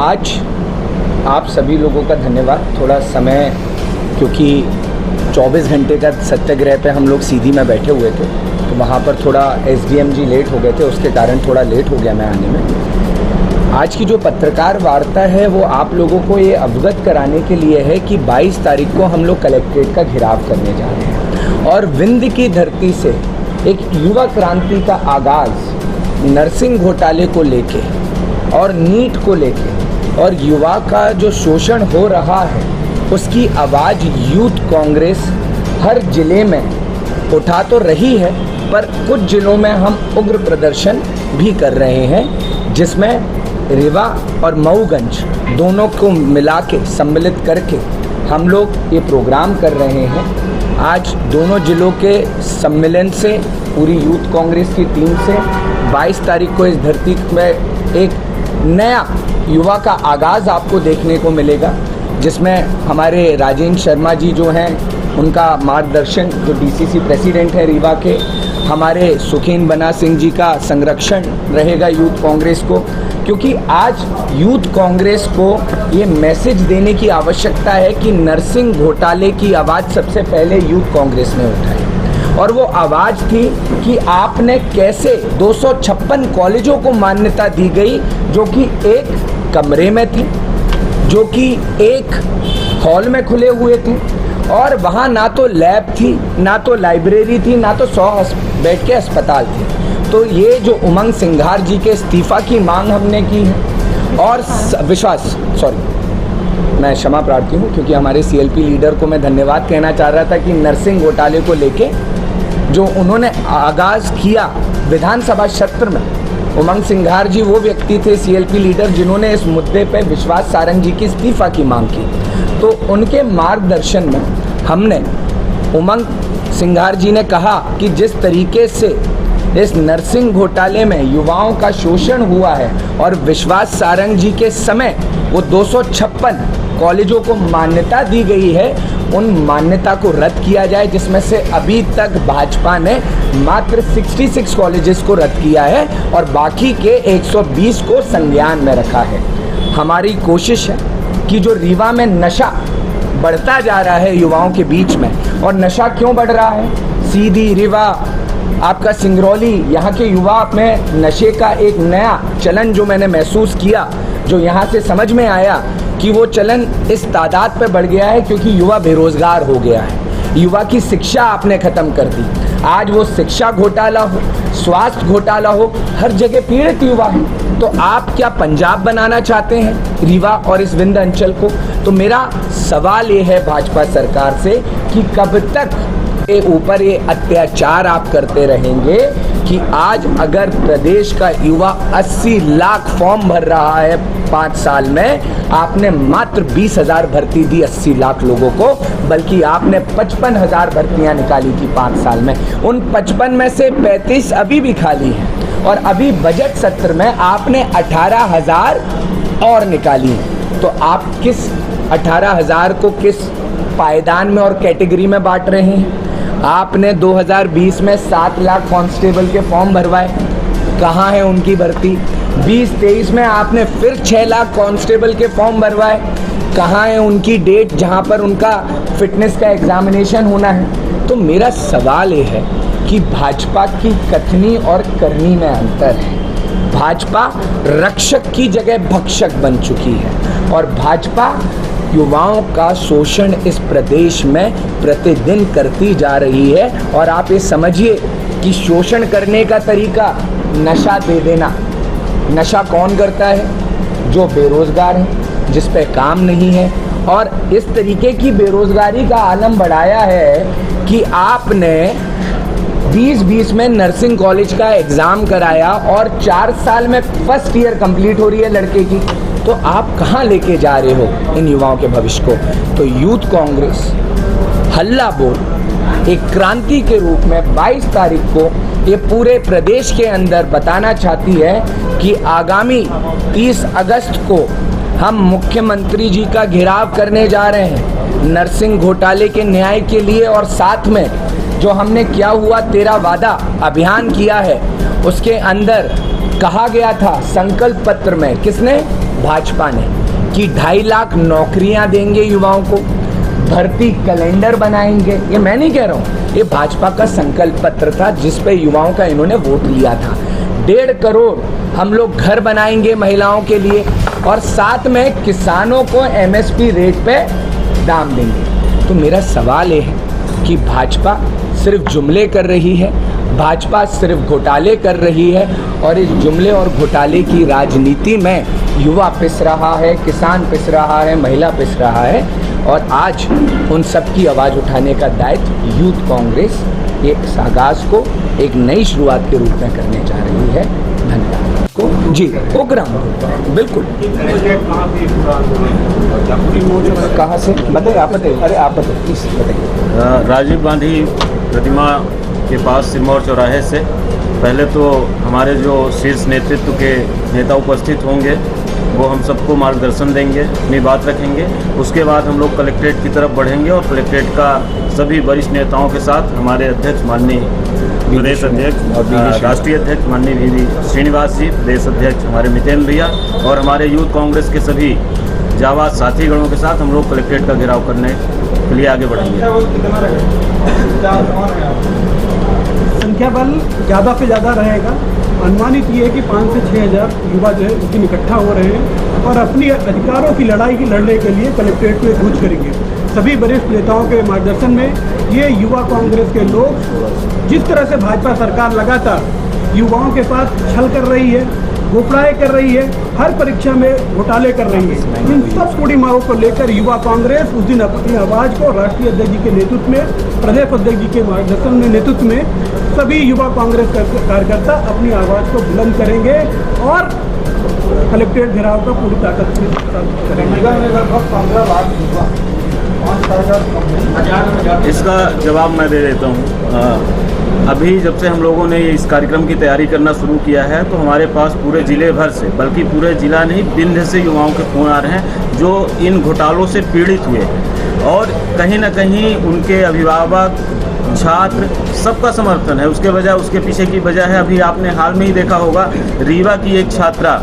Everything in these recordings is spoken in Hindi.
आज आप सभी लोगों का धन्यवाद। थोड़ा समय, क्योंकि 24 घंटे का सत्याग्रह पे हम लोग सीधी में बैठे हुए थे, तो वहाँ पर थोड़ा एसडीएम जी लेट हो गए थे, उसके कारण थोड़ा लेट हो गया मैं आने में। आज की जो पत्रकार वार्ता है वो आप लोगों को ये अवगत कराने के लिए है कि 22 तारीख को हम लोग कलेक्ट्रेट का घेराव करने जा रहे हैं और विंध्य की धरती से एक युवा क्रांति का आगाज़ नरसिंह घोटाले को लेके और नीट को लेके और युवा का जो शोषण हो रहा है उसकी आवाज़ यूथ कांग्रेस हर ज़िले में उठा तो रही है, पर कुछ ज़िलों में हम उग्र प्रदर्शन भी कर रहे हैं, जिसमें रीवा और मऊगंज दोनों को मिला के सम्मिलित करके हम लोग ये प्रोग्राम कर रहे हैं। आज दोनों ज़िलों के सम्मेलन से पूरी यूथ कांग्रेस की टीम से 22 तारीख को इस धरती में एक नया युवा का आगाज़ आपको देखने को मिलेगा, जिसमें हमारे राजेंद्र शर्मा जी जो हैं उनका मार्गदर्शन, जो डीसीसी प्रेसिडेंट है रीवा के, हमारे सुखीन बना सिंह जी का संरक्षण रहेगा यूथ कांग्रेस को, क्योंकि आज यूथ कांग्रेस को ये मैसेज देने की आवश्यकता है कि नरसिंह घोटाले की आवाज़ सबसे पहले यूथ कांग्रेस ने उठाई। और वो आवाज़ थी कि आपने कैसे 256 कॉलेजों को मान्यता दी गई जो कि एक कमरे में थे, जो कि एक हॉल में खुले हुए थे, और वहाँ ना तो लैब थी, ना तो लाइब्रेरी थी, ना तो 100 बेड के अस्पताल थे। तो ये जो उमंग सिंघार जी के इस्तीफ़ा की मांग हमने की है और मैं क्षमा प्रार्थी हूँ, क्योंकि हमारे सीएलपी लीडर को मैं धन्यवाद कहना चाह रहा था कि नरसिंह घोटाले को लेके जो उन्होंने आगाज़ किया विधानसभा क्षेत्र में। उमंग सिंघार जी वो व्यक्ति थे सीएलपी लीडर जिन्होंने इस मुद्दे पे विश्वास सारंग जी की इस्तीफ़ा की मांग की। तो उनके मार्गदर्शन में हमने, उमंग सिंघार जी ने कहा कि जिस तरीके से इस नरसिंह घोटाले में युवाओं का शोषण हुआ है और विश्वास सारंग जी के समय वो 256 कॉलेजों को मान्यता दी गई है, उन मान्यता को रद्द किया जाए, जिसमें से अभी तक भाजपा ने मात्र 66 कॉलेजेस को रद्द किया है और बाकी के 120 को संज्ञान में रखा है। हमारी कोशिश है कि जो रीवा में नशा बढ़ता जा रहा है युवाओं के बीच में, और नशा क्यों बढ़ रहा है, सीधी, रीवा, आपका सिंगरौली, यहाँ के युवा में नशे का एक नया चलन जो मैंने महसूस किया, जो यहाँ से समझ में आया कि वो चलन इस तादाद पे बढ़ गया है क्योंकि युवा बेरोज़गार हो गया है। युवा की शिक्षा आपने ख़त्म कर दी। आज वो शिक्षा घोटाला हो, स्वास्थ्य घोटाला हो, हर जगह पीड़ित युवा है। तो आप क्या पंजाब बनाना चाहते हैं रीवा और इस विंध्य अंचल को? तो मेरा सवाल ये है भाजपा सरकार से कि कब तक के ऊपर ये अत्याचार आप करते रहेंगे कि आज अगर प्रदेश का युवा 80 लाख फॉर्म भर रहा है 5 साल में, आपने मात्र 20,000 भर्ती दी 80 लाख लोगों को, बल्कि आपने 55,000 भर्तियां निकाली थी 5 साल में। उन 55 में से 35 अभी भी खाली हैं और अभी बजट सत्र में आपने 18,000 और निकाली। तो आप किस 18,000 को किस पायदान में और कैटेगरी में बांट रहे हैं? आपने 2020 में 7 लाख कांस्टेबल के फॉर्म भरवाए, कहाँ है उनकी भर्ती? 2023 में आपने फिर 6 लाख कांस्टेबल के फॉर्म भरवाए, कहाँ है उनकी डेट जहाँ पर उनका फिटनेस का एग्जामिनेशन होना है? तो मेरा सवाल ये है कि भाजपा की कथनी और करनी में अंतर है। भाजपा रक्षक की जगह भक्षक बन चुकी है और भाजपा युवाओं का शोषण इस प्रदेश में प्रतिदिन करती जा रही है। और आप ये समझिए कि शोषण करने का तरीका नशा दे देना। नशा कौन करता है? जो बेरोज़गार है, जिस पे काम नहीं है। और इस तरीके की बेरोज़गारी का आलम बढ़ाया है कि आपने 2020 में नर्सिंग कॉलेज का एग्ज़ाम कराया और 4 साल में फर्स्ट ईयर कंप्लीट हो रही है लड़के की। तो आप कहाँ लेके जा रहे हो इन युवाओं के भविष्य को? तो यूथ कांग्रेस हल्ला बोल एक क्रांति के रूप में 22 तारीख को ये पूरे प्रदेश के अंदर बताना चाहती है कि आगामी 30 अगस्त को हम मुख्यमंत्री जी का घेराव करने जा रहे हैं नरसिंह घोटाले के न्याय के लिए। और साथ में जो हमने क्या हुआ तेरा वादा अभियान किया है, उसके अंदर कहा गया था संकल्प पत्र में, किसने? भाजपा ने कि 2.5 लाख नौकरियां देंगे युवाओं को, भर्ती कैलेंडर बनाएंगे। ये मैं नहीं कह रहा हूँ, ये भाजपा का संकल्प पत्र था जिस पे युवाओं का इन्होंने वोट लिया था। 1.5 करोड़ हम लोग घर बनाएंगे महिलाओं के लिए, और साथ में किसानों को MSP रेट पे दाम देंगे। तो मेरा सवाल ये है कि भाजपा सिर्फ जुमले कर रही है, भाजपा सिर्फ घोटाले कर रही है, और इस जुमले और घोटाले की राजनीति में युवा पिस रहा है, किसान पिस रहा है, महिला पिस रहा है। और आज उन सब की आवाज़ उठाने का दायित्व यूथ कांग्रेस इस आगाज़ को एक नई शुरुआत के रूप में करने जा रही है। धन्यवाद को जी प्रोग्राम बिल्कुल कहाँ से बताइए, आप बताइए। अरे आप बताइए, प्लीज बताइए। राजीव गांधी प्रतिमा के पास सिरमौर चौराहे से पहले तो हमारे जो शीर्ष नेतृत्व के नेता उपस्थित होंगे वो हम सबको मार्गदर्शन देंगे, अपनी बात रखेंगे। उसके बाद हम लोग कलेक्ट्रेट की तरफ बढ़ेंगे और कलेक्ट्रेट का सभी वरिष्ठ नेताओं के साथ हमारे अध्यक्ष माननीय प्रदेश अध्यक्ष राष्ट्रीय अध्यक्ष माननीय वी श्रीनिवास जी, प्रदेश अध्यक्ष हमारे मितेंद्र भैया और हमारे यूथ कांग्रेस के सभी जाबाज साथीगणों के साथ हम लोग कलेक्ट्रेट का घेराव करने के लिए आगे बढ़ेंगे। संख्या बल ज़्यादा से ज़्यादा रहेगा। अनुमानित ये है कि 5 से 6 हज़ार युवा जो है उस दिन इकट्ठा हो रहे हैं और अपनी अधिकारों की लड़ाई लड़ने के लिए कलेक्ट्रेट में कूच करेंगे। सभी वरिष्ठ नेताओं के मार्गदर्शन में ये युवा कांग्रेस के लोग जिस तरह से भाजपा सरकार लगातार युवाओं के साथ छल कर रही है, घोटाले कर रही है, हर परीक्षा में घोटाले कर रही है, इन सब पूरी मांगों को लेकर युवा कांग्रेस उस दिन अपनी आवाज़ को राष्ट्रीय अध्यक्ष जी के नेतृत्व में, प्रदेश अध्यक्ष जी के मार्गदर्शन में नेतृत्व में सभी युवा कांग्रेस कार्यकर्ता अपनी आवाज़ को बुलंद करेंगे और कलेक्ट्रेट घेराव का पूरी ताकत से करेंगे। इसका जवाब मैं दे देता हूँ। अभी जब से हम लोगों ने इस कार्यक्रम की तैयारी करना शुरू किया है तो हमारे पास पूरे ज़िले भर से, बल्कि पूरे ज़िला नहीं विंध्य से युवाओं के फ़ोन आ रहे हैं जो इन घोटालों से पीड़ित हुए और कहीं ना कहीं उनके अभिभावक, छात्र, सबका समर्थन है। उसके पीछे की वजह है, अभी आपने हाल में ही देखा होगा, रीवा की एक छात्रा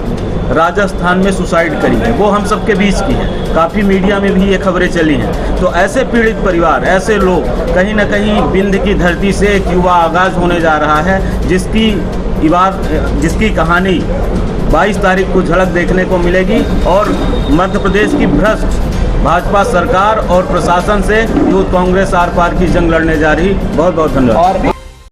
राजस्थान में सुसाइड करी है, वो हम सबके बीच की है, काफ़ी मीडिया में भी ये खबरें चली हैं। तो ऐसे पीड़ित परिवार, ऐसे लोग, कहीं ना कहीं विंध्य की धरती से एक युवा आगाज़ होने जा रहा है जिसकी कहानी 22 तारीख को झलक देखने को मिलेगी और मध्य प्रदेश की भ्रष्ट भाजपा सरकार और प्रशासन से यूथ कांग्रेस आर पार की जंग लड़ने जा रही। बहुत बहुत धन्यवाद।